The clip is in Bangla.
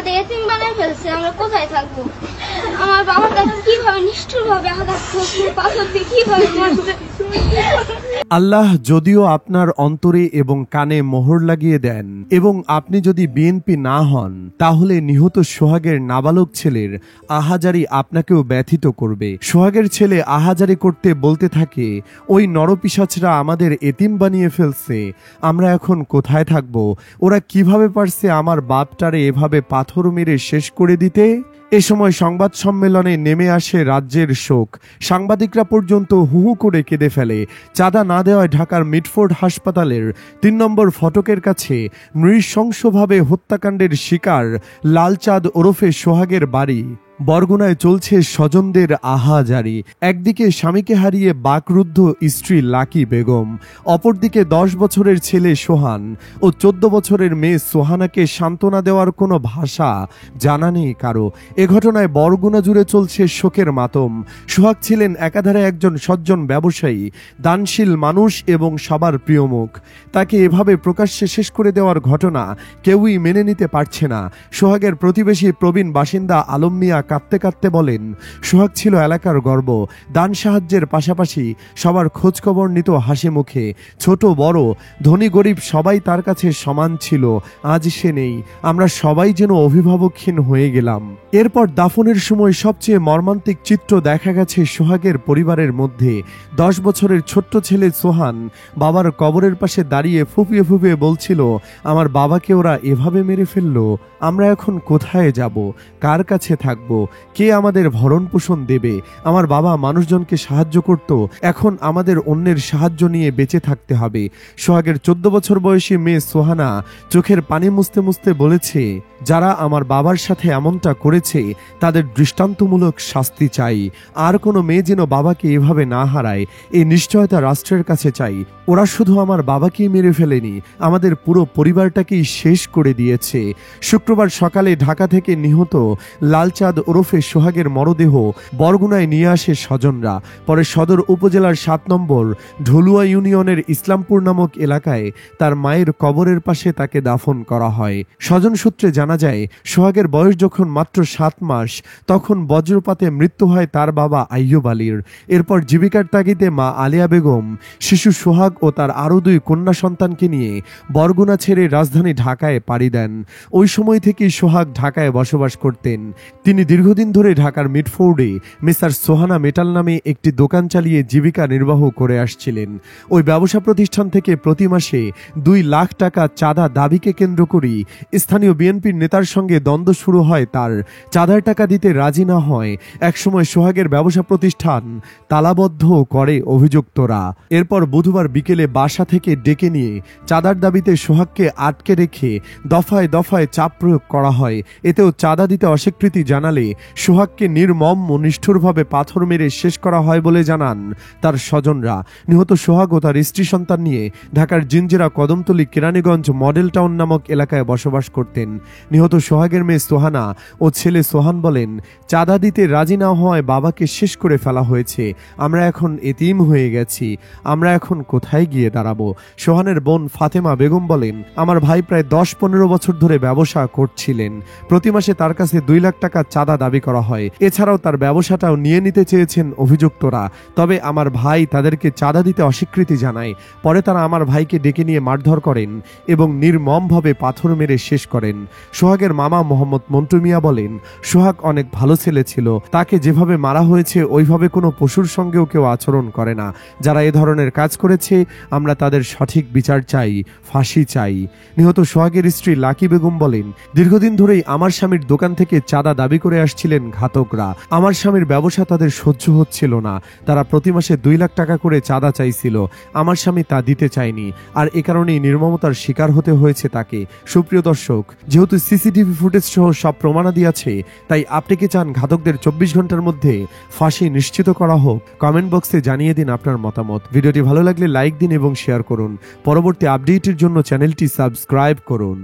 আমাদের এতিম বানায় ফেলছে, আমরা কোথায় থাকবো? আমার বাবার কাছে কিভাবে নিষ্ঠুরভাবে আঘাত করছে, পাথর দিয়ে কিভাবে মারছে। আল্লাহ যদিও আপনার অন্তরে এবং কানে মোহর লাগিয়ে দেন এবং আপনি যদি বিএনপি না হন, তাহলে নিহত সোহাগের নাবালক ছেলের আহাজারি আপনাকেও ব্যথিত করবে। সোহাগের ছেলে আহাজারি করতে বলতে থাকে, ওই নরপিশাচরা আমাদের এতিম বানিয়ে ফেলছে, আমরা এখন কোথায় থাকবো? ওরা কিভাবে পারছে আমার বাপটারে এভাবে পাথর মেরে শেষ করে দিতে? এ সময় সংবাদ সম্মেলনে নেমে আসে রাজ্যের শোক। সাংবাদিকরা পর্যন্ত হু হু করে কেঁদে ফেলে। চাঁদা না দেওয়ায় ঢাকার মিটফোর্ড হাসপাতালের ৩ নম্বর ফটকের কাছে নৃশংসভাবে হত্যাকাণ্ডের শিকার লালচাঁদ ওরফে সোহাগের বাড়ি। বরগুনায় চলছে স্বজনদের আহাজারি। একদিকে স্বামীকে হারিয়ে বাকরুদ্ধ স্ত্রী লাকি বেগম, অপরদিকে 10 বছরের ছেলে সোহান ও 14 বছরের মেয়ে সোহানাকে সান্ত্বনা দেওয়ার কোনো ভাষা জানা নেই কারো। এ ঘটনায় বরগুনা জুড়ে চলছে শোকের মাতম। সোহাগ ছিলেন একাধারে একজন সজ্জন ব্যবসায়ী, দানশীল মানুষ এবং সবার প্রিয় মুখ। তাকে এভাবে প্রকাশ্যে শেষ করে দেওয়ার ঘটনা কেউই মেনে নিতে পারছে না। সোহাগের প্রতিবেশী প্রবীণ বাসিন্দা আলম মিয়া কাঁদতে কাঁদতে বলেন, সোহাগ ছিল এলাকার গর্ব। দান সাহায্যের পাশাপাশি সবার খোঁজখবর নিত হাসি মুখে। ছোট বড়, ধনী গরিব সবাই তার কাছে সমান ছিল। আজ সে নেই, আমরা সবাই যেন অভিভাবকহীন হয়ে গেলাম। এরপর দাফনের সময় সবচেয়ে মর্মান্তিক চিত্র দেখা গেছে সোহাগের পরিবারের মধ্যে। 10 বছরের ছোট্ট ছেলে সোহান বাবার কবরের পাশে দাঁড়িয়ে ফুপিয়ে ফুপিয়ে বলছিল, আমার বাবাকে ওরা এভাবে মেরে ফেললো, আমরা এখন কোথায় যাব? কার কাছে থাকব? কে আমাদের ভরণ পোষণ দেবে? আমার বাবা মানুষজনকে সাহায্য করত, এখন আমাদের অন্যের সাহায্য নিয়ে বেঁচে থাকতে হবে। সোহাগের 14 বছর বয়সী মেয়ে সোহানা চোখের পানি মুছতে মুছতে বলেছে, যারা আমার বাবার সাথে এমনটা করেছে তাদের দৃষ্টান্তমূলক শাস্তি চাই। আর কোনো মেয়ে যেন বাবাকে এভাবে না হারায়, এই নিশ্চয়তা রাষ্ট্রের কাছে চাই। ওরা শুধু আমার বাবাকেই মেরে ফেলেনি, আমাদের পুরো পরিবারটাকেই শেষ করে দিয়েছে। শুক্রবার সকালে ঢাকা থেকে নিহত লালচাঁদ ওরফে সোহাগের মরদেহ বরগুনায় নিয়ে আসে স্বজনরা। পরে সদর উপজেলার 7 নম্বর ঢলুয়া ইউনিয়নের ইসলামপুর নামক এলাকায় তার মায়ের কবরের পাশে তাকে দাফন করা হয়। স্বজন সূত্রে জানা যায়, সোহাগের বয়স যখন মাত্র 7 মাস, তখন বজ্রপাতে মৃত্যু হয় তার বাবা আইয়ুব আলীর। এরপর জীবিকার তাগিদে মা আলিয়া বেগম শিশু সোহাগ ও তার আরও 2 কন্যা সন্তানকে নিয়ে বরগুনা ছেড়ে রাজধানী ঢাকায় পাড়ি দেন। ওই সময় থেকেই সোহাগ ঢাকায় বসবাস করতেন। তিনি দীর্ঘদিন ধরে ঢাকার মিটফোর্ডে মিস্টার সোহানা মেটাল নামে একটি দোকান চালিয়ে জীবিকা নির্বাহ করে আসছিলেন। ওই ব্যবসা প্রতিষ্ঠান থেকে প্রতি মাসে 2 লাখ টাকা চাঁদা দাবিকে কেন্দ্র করি স্থানীয় বিএনপির নেতার সঙ্গে দ্বন্দ্ব শুরু হয় তার। চাঁদার টাকা দিতে রাজি না হয় একসময় সোহাগের ব্যবসা প্রতিষ্ঠান তালাবদ্ধ করে অভিযুক্তরা। এরপর বুধবার বিকেলে বাসা থেকে ডেকে নিয়ে চাঁদার দাবিতে সোহাগকে আটকে রেখে দফায় দফায় চাপ প্রয়োগ করা হয়। এতেও চাঁদা দিতে অস্বীকৃতি জানালে সোহাগকে নির্মম ও নিষ্ঠুরভাবে পাথর মেরে শেষ করা হয় বলে জানান তার স্বজনরা। নিহত সোহাগ ও তার স্ত্রী সন্তান নিয়ে ঢাকার জিঞ্জিরা কদমতলী কেরানীগঞ্জ মডেল টাউন নামক এলাকায় বসবাস করতেন। নিহত সোহাগের মেয়ে সোহানা ও ছেলে সোহান বলেন, চাঁদা দিতে রাজি না হওয়ায় বাবাকে শেষ করে ফেলা হয়েছে, আমরা এখন এতিম হয়ে গেছি, আমরা এখন কোথায় গিয়ে দাঁড়াবো? সোহানের বোন ফাতেমা বেগম বলেন, আমার ভাই প্রায় 10-15 বছর ধরে ব্যবসা করছিলেন। প্রতি মাসে তার কাছে 2 লাখ টাকা চাঁদা দাবি করা হয়। এছাড়াও তার ব্যবসাটাও নিয়ে নিতে চেয়েছেন অভিযুক্তরা, তবে আমার ভাই তাদেরকে চাঁদা দিতে অস্বীকৃতি জানায়। পরে তারা আমার ভাইকে ডেকে নিয়ে মারধর করেন এবং নির্মমভাবে পাথর মেরে শেষ করেন। সোহাগের মামা মোহাম্মদ মন্টু মিয়া বলেন, সোহাগ অনেক ভালো ছেলে ছিল, তাকে যেভাবে মারা হয়েছে ওইভাবে কোনো পশুর সঙ্গেও কেউ আচরণ করে না। যারা এ ধরনের কাজ করেছে আমরা তাদের সঠিক বিচার চাই, ফাঁসি চাই। নিহত সোহাগের স্ত্রী লাকি বেগম বলেন, দীর্ঘদিন ধরেই আমার স্বামীর দোকান থেকে চাঁদা দাবি করে আসছিলেন ঘাতকরা। আমার স্বামীর ব্যবসা তাদের সহ্য হচ্ছিল না, তারা প্রতি মাসে 2 লাখ টাকা করে চাঁদা চাইছিল। আমার স্বামী তা দিতে চায়নি, আর এ কারণেই নির্মমতার শিকার হতে হয়েছে তাকে। সুপ্রিয় দর্শক, যেহেতু সিসিটিভি ফুটেজ সহ সব প্রমাণাদি আছে, তাই আপনি কি চান ঘাতকদের 24 ঘন্টার মধ্যে ফাঁসি নিশ্চিত করা হোক? কমেন্ট বক্সে জানিয়ে দিন আপনার মতামত। ভিডিওটি ভালো লাগলে লাইক দিন এবং শেয়ার করুন। পরবর্তী আপডেটের জন্য চ্যানেলটি সাবস্ক্রাইব করুন।